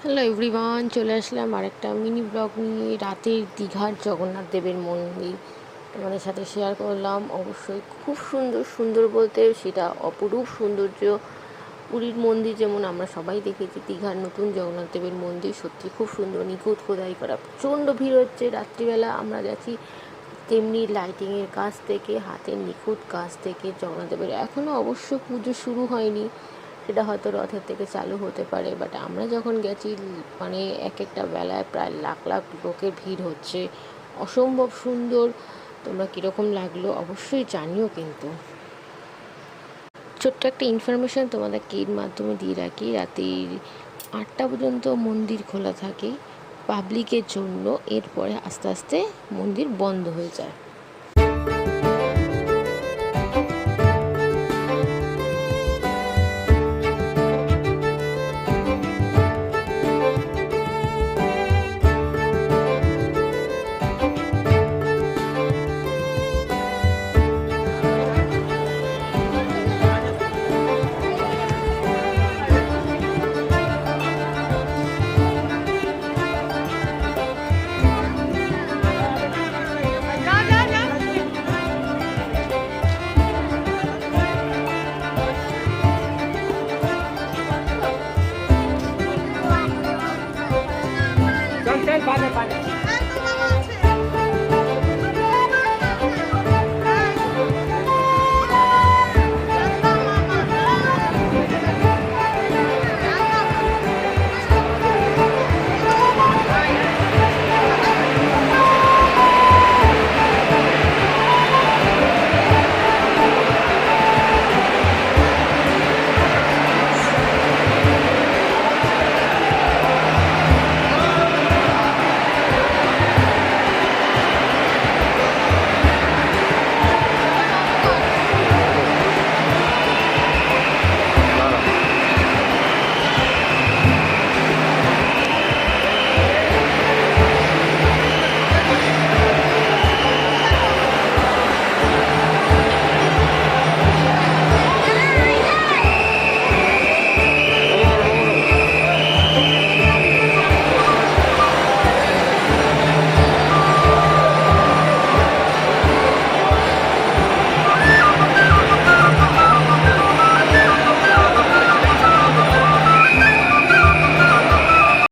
Hello everyone, চলে আসলাম আরেকটা mini blog নিয়ে। রাতের দীঘার জগন্নাথ দেবের মন্দির তোমাদের সাথে শেয়ার করলাম। অবশ্যই খুব সুন্দর, সুন্দর বলতে সেটা অপরূপ সৌন্দর্য। পুরীর মন্দির যেমন আমরা সবাই দেখেছি, দীঘার নতুন জগন্নাথ দেবের মন্দির সত্যি খুব সুন্দর, নিখুঁত খোদাই করা। প্রচণ্ড ভিড় হচ্ছে রাত্রিবেলা, আমরা গেছি। তেমনি লাইটিংয়ের কাজ থেকে, হাতের নিখুঁত কাজ থেকে জগন্নাথ দেবের এখনও অবশ্য পুজো শুরু হয়নি, সেটা হয়তো রথের থেকে চালু হতে পারে। বাট আমরা যখন গেছি, মানে এক একটা বেলায় প্রায় লাখ লাখ লোকের ভিড় হচ্ছে, অসম্ভব সুন্দর। তোমরা কীরকম লাগলো অবশ্যই জানিও। কিন্তু ছোট্ট একটা ইনফরমেশান তোমাদেরকে এর মাধ্যমে দিয়ে রাখি, রাত্রির 8টা পর্যন্ত মন্দির খোলা থাকে পাবলিকের জন্য, এরপরে আস্তে আস্তে মন্দির বন্ধ হয়ে যায়। चल चल, बाद में